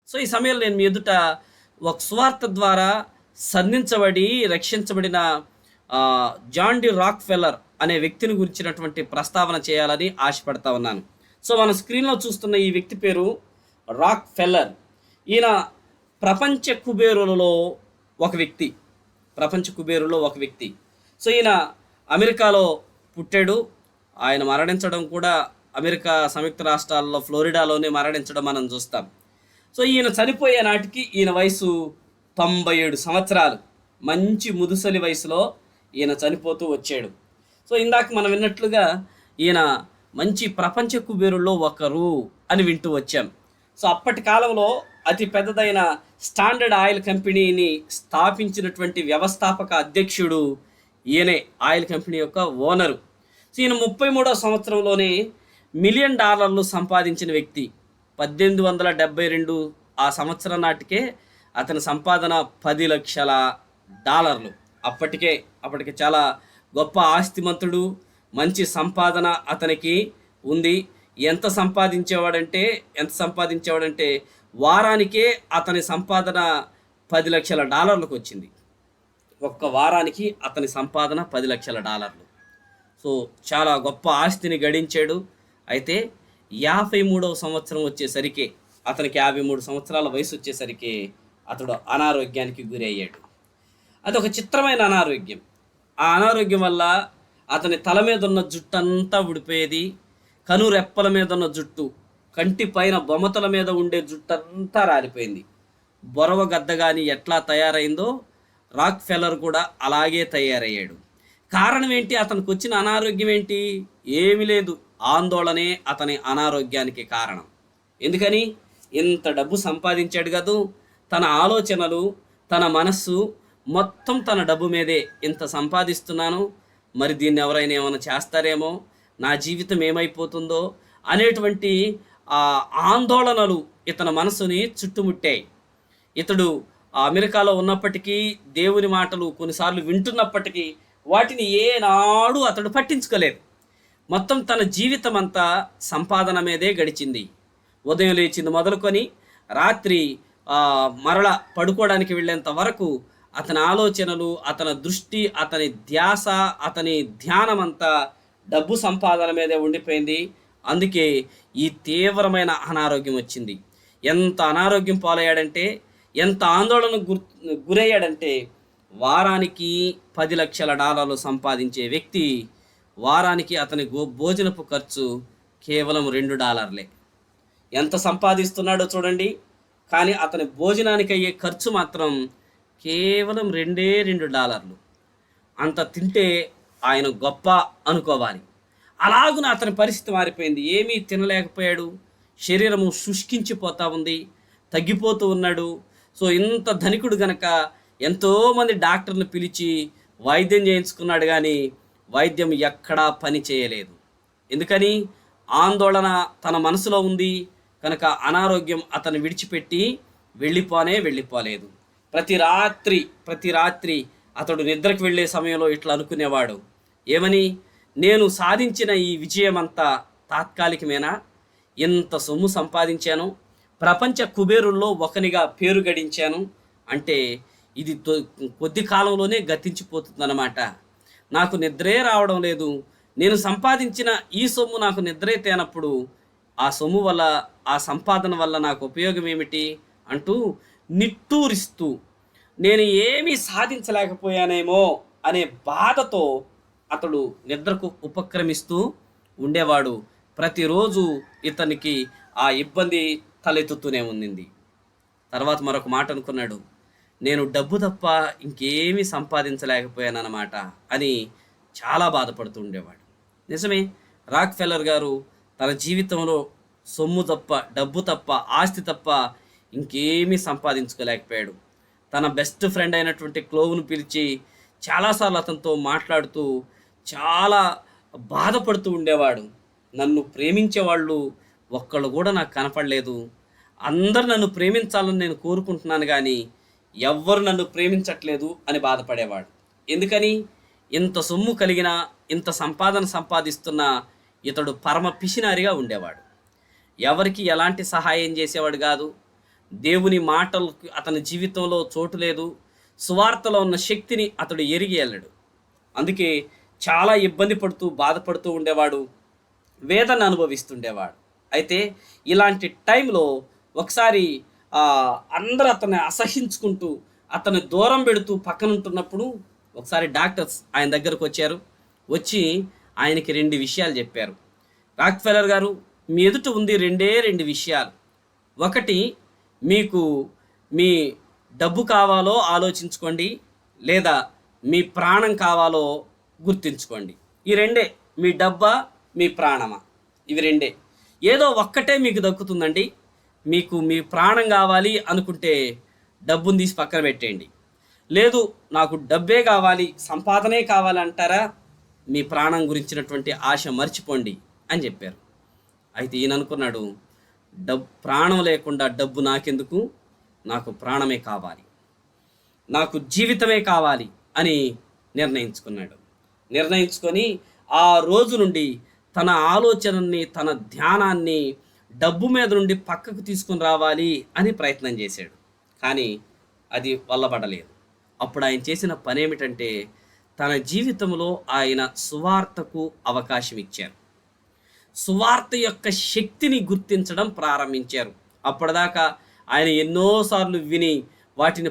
So ఈ సమయంలో నేను మీ ఎదుట ఒక సువార్త ద్వారా సంధించబడి రక్షించబడిన జాన్ డి రాక్ ఫెల్లర్ అనే వ్యక్తిని గురించినటువంటి ప్రస్తావన చేయాలని ఆశపడతా ఉన్నాను. సో మన స్క్రీన్లో చూస్తున్న ఈ వ్యక్తి పేరు రాక్ ఫెల్లర్. ఈయన ప్రపంచ కుబేరులలో ఒక వ్యక్తి. ప్రపంచ కుబేరులో ఒక వ్యక్తి. సో ఈయన అమెరికాలో పుట్టాడు. ఆయన మరణించడం కూడా అమెరికా సంయుక్త రాష్ట్రాల్లో ఫ్లోరిడాలోనే మరణించడం మనం చూస్తాం. సో ఈయన చనిపోయే నాటికి ఈయన వయసు 97 సంవత్సరాలు. మంచి ముదుసలి వయసులో ఈయన చనిపోతూ వచ్చాడు. సో ఇందాక మనం విన్నట్లుగా ఈయన మంచి ప్రపంచ కుబేరుల్లో ఒకరు అని వింటూ వచ్చాం. సో అప్పటి కాలంలో అతి పెద్దదైన స్టాండర్డ్ ఆయిల్ కంపెనీని స్థాపించినటువంటి వ్యవస్థాపక అధ్యక్షుడు ఈయనే, ఆయిల్ కంపెనీ యొక్క ఓనరు. సో ఈయన 33వ సంవత్సరంలోనే $1 మిలియన్ సంపాదించిన వ్యక్తి. 1872 ఆ సంవత్సరం నాటికే అతని సంపాదన $10 లక్షల. అప్పటికే చాలా గొప్ప ఆస్తిమంతుడు, మంచి సంపాదన అతనికి ఉంది. ఎంత సంపాదించేవాడంటే వారానికే అతని సంపాదన $10 లక్షల వచ్చింది. ఒక్క వారానికి అతని సంపాదన $10 లక్షల. సో చాలా గొప్ప ఆస్తిని గడించాడు. అయితే 53వ సంవత్సరం వచ్చేసరికి, అతనికి 53 సంవత్సరాల వయసు వచ్చేసరికి అతడు అనారోగ్యానికి గురి అయ్యాడు. అదొక చిత్రమైన అనారోగ్యం. ఆ అనారోగ్యం వల్ల అతని తల మీద ఉన్న జుట్టు అంతా ఊడిపోయేది. కనురెప్పల మీద ఉన్న జుట్టు, కంటి పైన బొమతల మీద ఉండే జుట్టు అంతా రాలిపోయింది. బొరవ గద్ద కానీ ఎట్లా తయారైందో రాక్ ఫెల్లర్ కూడా అలాగే తయారయ్యాడు. కారణం ఏంటి? అతనికి వచ్చిన అనారోగ్యం ఏంటి? ఏమీ లేదు, ఆందోళనే అతని అనారోగ్యానికి కారణం. ఎందుకని? ఇంత డబ్బు సంపాదించాడు కదూ, తన ఆలోచనలు, తన మనస్సు మొత్తం తన డబ్బు మీదే. ఇంత సంపాదిస్తున్నాను, మరి దీన్ని ఎవరైనా ఏమైనా చేస్తారేమో, నా జీవితం ఏమైపోతుందో అనేటువంటి ఆందోళనలు ఇతని మనసుని చుట్టుముట్టాయి. ఇతడు అమెరికాలో ఉన్నప్పటికీ దేవుని మాటలు కొన్నిసార్లు వింటున్నప్పటికీ వాటిని ఏనాడు అతడు పట్టించుకోలేదు. మొత్తం తన జీవితం అంతా సంపాదన మీదే గడిచింది. ఉదయం లేచింది మొదలుకొని రాత్రి మరల పడుకోవడానికి వెళ్ళేంత వరకు అతని ఆలోచనలు, అతని దృష్టి, అతని ధ్యాస, అతని ధ్యానం అంతా డబ్బు సంపాదన మీదే ఉండిపోయింది. అందుకే ఈ తీవ్రమైన అనారోగ్యం వచ్చింది. ఎంత అనారోగ్యం పాలయ్యాడంటే, ఎంత ఆందోళనకు గురయ్యాడంటే, వారానికి $10 లక్షల సంపాదించే వ్యక్తి వారానికి అతని భోజనపు ఖర్చు కేవలం $2. ఎంత సంపాదిస్తున్నాడో చూడండి, కానీ అతని భోజనానికి అయ్యే ఖర్చు మాత్రం కేవలం $2. అంత తింటే ఆయన గొప్ప అనుకోవాలి. అలాగున అతని పరిస్థితి మారిపోయింది. ఏమీ తినలేకపోయాడు. శరీరము శుష్కించిపోతూ ఉంది, తగ్గిపోతూ ఉన్నాడు. సో ఇంత ధనికుడు గనక ఎంతోమంది డాక్టర్లు పిలిచి వైద్యం చేయించుకున్నాడు, కానీ వైద్యం ఎక్కడా పని చేయలేదు. ఎందుకని? ఆందోళన తన మనసులో ఉంది కనుక అనారోగ్యం అతను విడిచిపెట్టి వెళ్ళిపోలేదు. ప్రతి రాత్రి అతడు నిద్రకు వెళ్ళే సమయంలో ఇట్లా అనుకునేవాడు. ఏమని? నేను సాధించిన ఈ విజయం అంతా తాత్కాలికమేనా? ఎంత సొమ్ము సంపాదించాను, ప్రపంచ కుబేరుల్లో ఒకనిగా పేరు గడించాను అంటే ఇది కొద్ది కాలంలోనే గతించిపోతుందన్నమాట. నాకు నిద్రే రావడం లేదు. నేను సంపాదించిన ఈ సొమ్ము నాకు నిద్రే తేనప్పుడు ఆ సొమ్ము వల్ల, ఆ సంపాదన వల్ల నాకు ఉపయోగం ఏమిటి అంటూ నిట్టూరిస్తూ నేను ఏమీ సాధించలేకపోయానేమో అనే బాధతో అతడు నిద్రకు ఉపక్రమిస్తూ ఉండేవాడు. ప్రతిరోజు ఇతనికి ఆ ఇబ్బంది తలెత్తుతూనే ఉంది. తర్వాత మరొక మాట అనుకున్నాడు, నేను డబ్బు తప్ప ఇంకేమీ సంపాదించలేకపోయానన్నమాట అని చాలా బాధపడుతూ ఉండేవాడు. నిజమే, రాక్ ఫెల్లర్ గారు తన జీవితంలో సొమ్ము తప్ప, డబ్బు తప్ప, ఆస్తి తప్ప ఇంకేమీ సంపాదించుకోలేకపోయాడు. తన బెస్ట్ ఫ్రెండ్ అయినటువంటి క్లోవ్ను పిలిచి చాలాసార్లు అతనితో మాట్లాడుతూ చాలా బాధపడుతూ ఉండేవాడు. నన్ను ప్రేమించే వాళ్ళు ఒక్కళ్ళు కూడా నాకు కనపడలేదు. అందరు నన్ను ప్రేమించాలని నేను కోరుకుంటున్నాను, కానీ ఎవ్వరు నన్ను ప్రేమించట్లేదు అని బాధపడేవాడు. ఎందుకని? ఇంత సొమ్ము కలిగిన, ఇంత సంపాదిస్తున్న ఇతడు పరమ పిసినారిగా ఉండేవాడు. ఎవరికి ఎలాంటి సహాయం చేసేవాడు కాదు. దేవుని మాటలకు అతని జీవితంలో చోటు లేదు. సువార్తలో ఉన్న శక్తిని అతడు ఎరిగి వెళ్ళాడు. అందుకే చాలా ఇబ్బంది పడుతూ బాధపడుతూ ఉండేవాడు, వేదన అనుభవిస్తుండేవాడు. అయితే ఇలాంటి టైంలో ఒకసారి అందరూ అతన్ని అసహించుకుంటూ అతన్ని దూరం పెడుతూ పక్కన ఉంటున్నప్పుడు ఒకసారి డాక్టర్స్ ఆయన దగ్గరకు వచ్చారు. వచ్చి ఆయనకి 2 విషయాలు చెప్పారు. రాక్ఫెల్లర్ గారు, మీ ఎదుట ఉంది 2 విషయాలు. ఒకటి, మీకు మీ డబ్బు కావాలో ఆలోచించుకోండి, లేదా మీ ప్రాణం కావాలో గుర్తుంచుకోండి. ఈ 2, మీ డబ్బా మీ ప్రాణమా, ఇవి 2. ఏదో ఒక్కటే మీకు దక్కుతుందండి. మీకు మీ ప్రాణం కావాలి అనుకుంటే డబ్బుని తీసి పక్కన పెట్టేయండి. లేదు నాకు డబ్బే కావాలి, సంపాదనే కావాలంటారా, మీ ప్రాణం గురించినటువంటి ఆశ మర్చిపోండి అని చెప్పారు. అయితే ఈయన అనుకున్నాడు, ప్రాణం లేకుండా డబ్బు నాకెందుకు, నాకు ప్రాణమే కావాలి, నాకు జీవితమే కావాలి అని నిర్ణయించుకున్నాడు. నిర్ణయించుకొని ఆ రోజు నుండి తన ఆలోచనని, తన ధ్యానాన్ని డబ్బు మీద నుండి పక్కకు తీసుకుని రావాలి అని ప్రయత్నం చేశాడు. కానీ అది వల్లబడలేదు. అప్పుడు ఆయన చేసిన పని ఏమిటంటే, తన జీవితంలో ఆయన సువార్తకు అవకాశం ఇచ్చారు. సువార్త యొక్క శక్తిని గుర్తించడం ప్రారంభించారు. అప్పటిదాకా ఆయన ఎన్నోసార్లు విని వాటిని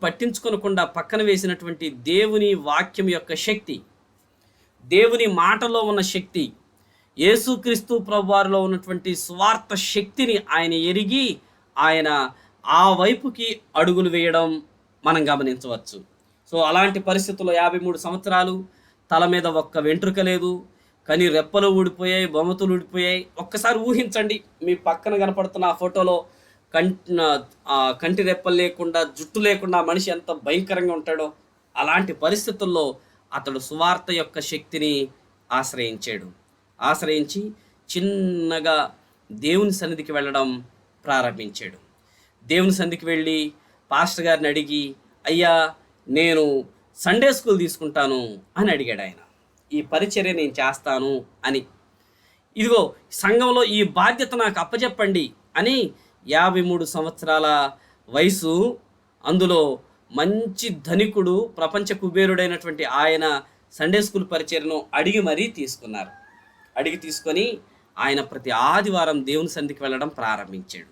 పట్టించుకోకుండా పక్కన వేసినటువంటి దేవుని వాక్యం యొక్క శక్తి, దేవుని మాటలో ఉన్న శక్తి, యేసుక్రీస్తు ప్రభువారిలో ఉన్నటువంటి సువార్త శక్తిని ఆయన ఎరిగి ఆయన ఆ వైపుకి అడుగులు వేయడం మనం గమనించవచ్చు. సో అలాంటి పరిస్థితుల్లో 53 సంవత్సరాలు, తల మీద ఒక్క వెంట్రుక లేదు, కానీ రెప్పలు ఊడిపోయాయి, బొమ్మతులు ఊడిపోయాయి. ఒక్కసారి ఊహించండి, మీ పక్కన కనపడుతున్న ఆ ఫోటోలో కంటి రెప్పలు లేకుండా, జుట్టు లేకుండా మనిషి ఎంత భయంకరంగా ఉంటాడో. అలాంటి పరిస్థితుల్లో అతడు సువార్త యొక్క శక్తిని ఆశ్రయించి చిన్నగా దేవుని సన్నిధికి వెళ్ళడం ప్రారంభించాడు. దేవుని సన్నిధికి వెళ్ళి పాస్టర్ గారిని అడిగి, అయ్యా నేను సండే స్కూల్ తీసుకుంటాను అని అడిగాడు ఆయన. ఈ పరిచర్య నేను చేస్తాను అని, ఇదిగో సంఘంలో ఈ బాధ్యత నాకు అప్పచెప్పండి అని 53 సంవత్సరాల వయసు, అందులో మంచి ధనికుడు, ప్రపంచ కుబేరుడైనటువంటి ఆయన సండే స్కూల్ పరిచర్యను అడిగి మరీ తీసుకున్నారు. అడిగి తీసుకొని ఆయన ప్రతి ఆదివారం దేవుని సన్నిధికి వెళ్ళడం ప్రారంభించాడు.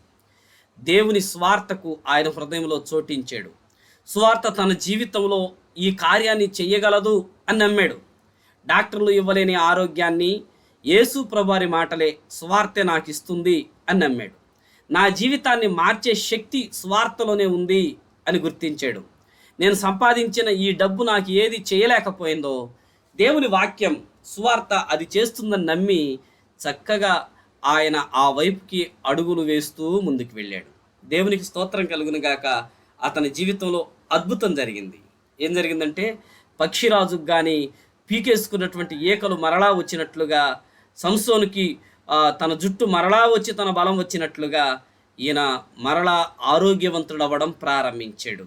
దేవుని స్వార్థకు ఆయన హృదయంలో చోటించాడు. సువార్త తన జీవితంలో ఈ కార్యాన్ని చెయ్యగలదు అని నమ్మాడు. డాక్టర్లు ఇవ్వలేని ఆరోగ్యాన్ని యేసు ప్రభువారి మాటలే సువార్తే నాకు ఇస్తుంది అని నమ్మాడు. నా జీవితాన్ని మార్చే శక్తి సువార్తలోనే ఉంది అని గుర్తించాడు. నేను సంపాదించిన ఈ డబ్బు నాకు ఏది చేయలేకపోయిందో దేవుని వాక్యం సువార్త అది చేస్తుందని నమ్మి చక్కగా ఆయన ఆ వైపుకి అడుగులు వేస్తూ ముందుకు వెళ్ళాడు. దేవునికి స్తోత్రం కలుగును గాక. అతని జీవితంలో అద్భుతం జరిగింది. ఏం జరిగిందంటే, పక్షిరాజుకు కానీ పీకేసుకున్నటువంటి ఏకలు మరలా వచ్చినట్లుగా, సంసోనుకి తన జుట్టు మరలా వచ్చి తన బలం వచ్చినట్లుగా ఈయన మరలా ఆరోగ్యవంతుడవ్వడం ప్రారంభించాడు.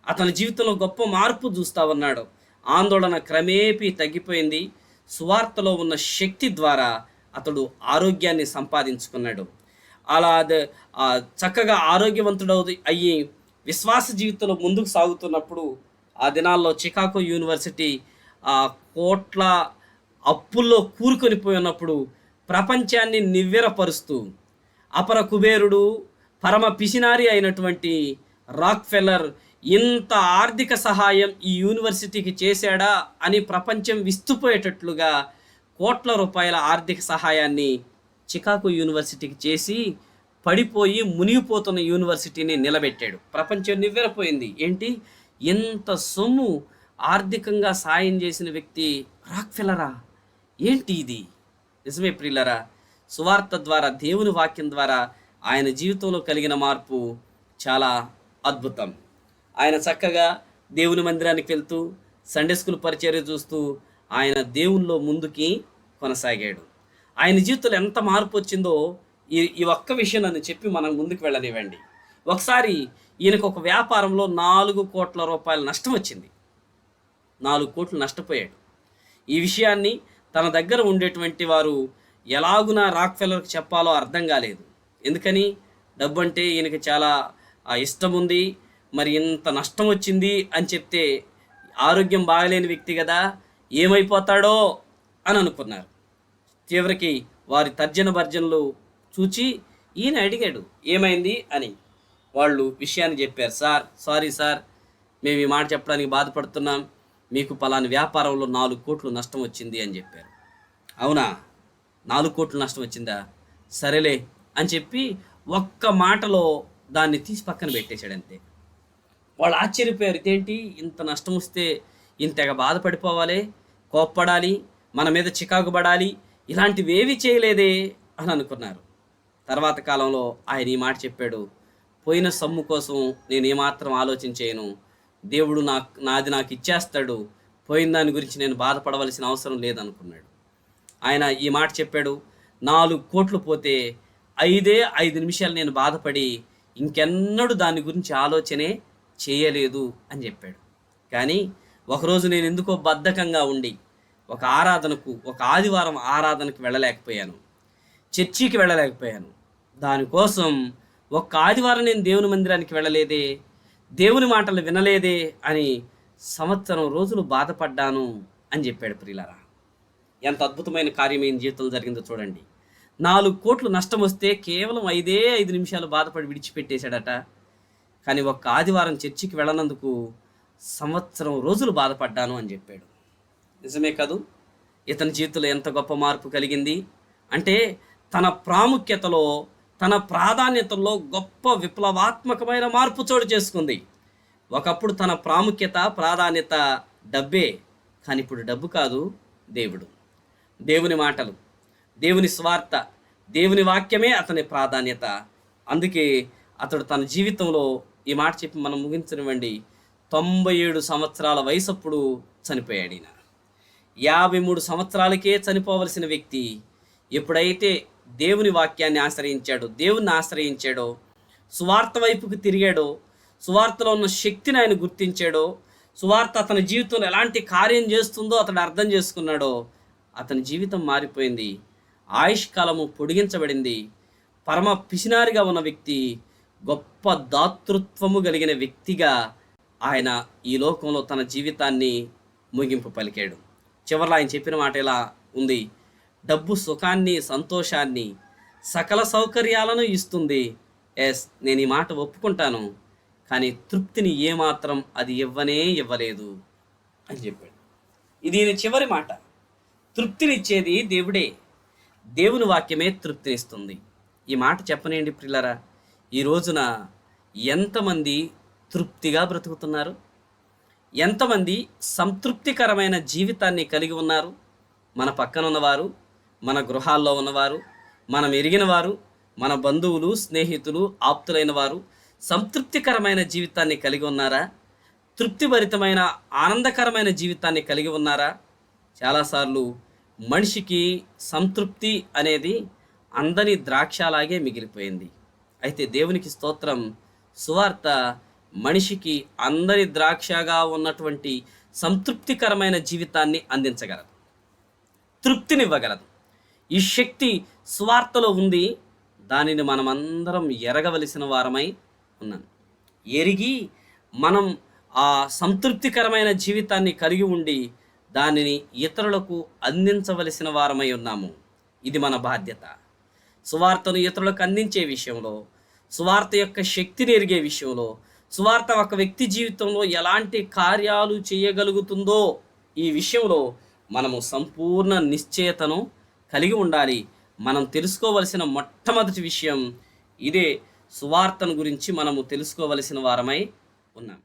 అతని జీవితంలో గొప్ప మార్పు చూస్తూ ఉన్నాడు. ఆందోళన క్రమేపీ తగ్గిపోయింది. సువార్తలో ఉన్న శక్తి ద్వారా అతడు ఆరోగ్యాన్ని సంపాదించుకున్నాడు. అలా చక్కగా ఆరోగ్యవంతుడు అయ్యి విశ్వాస జీవితంలో ముందుకు సాగుతున్నప్పుడు, ఆ దినాల్లో చికాగో యూనివర్సిటీ కోట్ల అప్పుల్లో కూరుకొని పోయినప్పుడు ప్రపంచాన్ని నివ్వెరపరుస్తూ అపర కుబేరుడు, పరమ పిసినారి అయినటువంటి రాక్ఫెల్లర్ ఇంత ఆర్థిక సహాయం ఈ యూనివర్సిటీకి చేశాడా అని ప్రపంచం విస్తుపోయేటట్లుగా కోట్ల రూపాయల ఆర్థిక సహాయాన్ని చికాగో యూనివర్సిటీకి చేసి పడిపోయి మునిగిపోతున్న యూనివర్సిటీని నిలబెట్టాడు. ప్రపంచం నివ్వెరపోయింది. ఏంటి, ఎంత సొమ్ము ఆర్థికంగా సాయం చేసిన వ్యక్తి రాక్ఫెల్లరా, ఏంటి ఇది? నిజమే ప్రియులరా, సువార్త ద్వారా, దేవుని వాక్యం ద్వారా ఆయన జీవితంలో కలిగిన మార్పు చాలా అద్భుతం. ఆయన చక్కగా దేవుని మందిరానికి వెళ్తూ సండే స్కూల్ పరిచర్య చూస్తూ ఆయన దేవునిలో ముందుకి కొనసాగాడు. ఆయన జీవితంలో ఎంత మార్పు వచ్చిందో ఈ ఒక్క విషయం నన్ను చెప్పి మనం ముందుకు వెళ్ళనివ్వండి. ఒకసారి ఈయనకు ఒక వ్యాపారంలో 4 కోట్ల రూపాయల నష్టం వచ్చింది. 4 కోట్లు నష్టపోయాడు. ఈ విషయాన్ని తన దగ్గర ఉండేటువంటి వారు ఎలాగునా రాక్ఫెల్లర్కి చెప్పాలో అర్థం కాలేదు. ఎందుకని, డబ్బు అంటే ఈయనకి చాలా ఆ ఇష్టం ఉంది, మరి ఇంత నష్టం వచ్చింది అని చెప్తే ఆరోగ్యం బాగలేని వ్యక్తి కదా, ఏమైపోతాడో అని అనుకున్నారు. చివరికి వారి తర్జన భర్జనలు చూచి ఈయన అడిగాడు ఏమైంది అని. వాళ్ళు విషయాన్ని చెప్పారు. సారీ సార్, మేము ఈ మాట చెప్పడానికి బాధపడుతున్నాం, మీకు పలాని వ్యాపారంలో 4 కోట్లు నష్టం వచ్చింది అని చెప్పారు. అవునా, 4 కోట్లు నష్టం వచ్చిందా, సరేలే అని చెప్పి ఒక్క మాటలో దాన్ని తీసి పక్కన పెట్టేశాడు అంతే. వాళ్ళు ఆశ్చర్యపోయారు, ఇదేంటి ఇంత నష్టం వస్తే ఇంతగా బాధపడిపోవాలి, కోప్పడాలి, మన మీద చికాకు పడాలి, ఇలాంటివేవి చేయలేదే అని అనుకున్నారు. తర్వాత కాలంలో ఆయన ఈ మాట చెప్పాడు, పోయిన సొమ్ము కోసం నేను ఏమాత్రం ఆలోచించేయను, దేవుడు నాది నాకు ఇచ్చేస్తాడు, పోయిన దాని గురించి నేను బాధపడవలసిన అవసరం లేదనుకున్నాడు. ఆయన ఈ మాట చెప్పాడు, 4 కోట్లు పోతే 5 నిమిషాలు నేను బాధపడి ఇంకెన్నడూ దాని గురించి ఆలోచనే చేయలేదు అని చెప్పాడు. కానీ ఒకరోజు నేను ఎందుకో బద్ధకంగా ఉండి ఒక ఆదివారం ఆరాధనకు వెళ్ళలేకపోయాను, చర్చికి వెళ్ళలేకపోయాను. దానికోసం ఒక్క ఆదివారం నేను దేవుని మందిరానికి వెళ్ళలేదే, దేవుని మాటలు వినలేదే అని సంవత్సరం రోజులు బాధపడ్డాను అని చెప్పాడు. ప్రియులారా, ఎంత అద్భుతమైన కార్యం ఈయన జీవితంలో జరిగిందో చూడండి. 4 కోట్లు నష్టం వస్తే కేవలం 5 నిమిషాలు బాధపడి విడిచిపెట్టేశాడట. కానీ ఒక్క ఆదివారం చర్చికి వెళ్ళనందుకు సంవత్సరం రోజులు బాధపడ్డాను అని చెప్పాడు. నిజమే కాదు, ఇతని జీవితంలో ఎంత గొప్ప మార్పు కలిగింది అంటే తన ప్రాముఖ్యతలో, తన ప్రాధాన్యతల్లో గొప్ప విప్లవాత్మకమైన మార్పు చోటు చేసుకుంది. ఒకప్పుడు తన ప్రాధాన్యత డబ్బే, కానీ ఇప్పుడు డబ్బు కాదు, దేవుడు, దేవుని మాటలు, దేవుని స్వార్థ, దేవుని వాక్యమే అతని ప్రాధాన్యత. అందుకే అతడు తన జీవితంలో ఈ మాట చెప్పి మనం ముగించనివ్వండి, 97 సంవత్సరాల వయసప్పుడు చనిపోయాడు. ఈయన 53 సంవత్సరాలకే చనిపోవలసిన వ్యక్తి ఎప్పుడైతే దేవుని వాక్యాన్ని ఆశ్రయించాడో, దేవుణ్ణి ఆశ్రయించాడో, సువార్త వైపుకు తిరిగాడో, సువార్తలో ఉన్న శక్తిని ఆయన గుర్తించాడో, సువార్త అతని జీవితంలో ఎలాంటి కార్యం చేస్తుందో అతడు అర్థం చేసుకున్నాడో, అతని జీవితం మారిపోయింది. ఆయుష్కాలము పొడిగించబడింది. పరమ పిసినారిగా ఉన్న వ్యక్తి గొప్ప దాతృత్వము కలిగిన వ్యక్తిగా ఆయన ఈ లోకంలో తన జీవితాన్ని ముగింపు పలికాడు. చివరిలో ఆయన చెప్పిన మాట ఇలా ఉంది, డబ్బు సుఖాన్ని, సంతోషాన్ని, సకల సౌకర్యాలను ఇస్తుంది. నేను ఈ మాట ఒప్పుకుంటాను, కానీ తృప్తిని ఏమాత్రం అది ఇవ్వలేదు అని చెప్పాడు. ఇది ఈయన చివరి మాట. తృప్తినిచ్చేది దేవుడే, దేవుని వాక్యమే తృప్తినిస్తుంది. ఈ మాట చెప్పనేయండి ప్రియులారా, ఈ రోజున ఎంతమంది తృప్తిగా బ్రతుకుతున్నారు, ఎంతమంది సంతృప్తికరమైన జీవితాన్ని కలిగి ఉన్నారు? మన పక్కన ఉన్నవారు, మన గృహాల్లో ఉన్నవారు, మనం ఎరిగిన వారు, మన బంధువులు, స్నేహితులు, ఆప్తులైన వారు సంతృప్తికరమైన జీవితాన్ని కలిగి ఉన్నారా? తృప్తిభరితమైన ఆనందకరమైన జీవితాన్ని కలిగి ఉన్నారా? చాలాసార్లు మనిషికి సంతృప్తి అనేది అందని ద్రాక్షలాగే మిగిలిపోయింది. అయితే దేవునికి స్తోత్రం, సువార్త మనిషికి అందరి ద్రాక్షగా ఉన్నటువంటి సంతృప్తికరమైన జీవితాన్ని అందించగలదు, తృప్తినివ్వగలదు. ఈ శక్తి సువార్తలో ఉంది. దానిని మనమందరం ఎరగవలసిన వారమై ఉన్నాం. ఎరిగి మనం ఆ సంతృప్తికరమైన జీవితాన్ని కలిగి ఉండి దానిని ఇతరులకు అందించవలసిన వారమై ఉన్నాము. ఇది మన బాధ్యత. సువార్తను ఇతరులకు అందించే విషయంలో, సువార్త యొక్క శక్తిని ఎరిగే విషయంలో, సువార్త ఒక వ్యక్తి జీవితంలో ఎలాంటి కార్యాలు చేయగలుగుతుందో ఈ విషయంలో మనము సంపూర్ణ నిశ్చయతను కలిగి ఉండాలి. మనం తెలుసుకోవలసిన మొట్టమొదటి విషయం ఇదే. సువార్తను గురించి మనము తెలుసుకోవలసిన వారమై ఉన్నాం.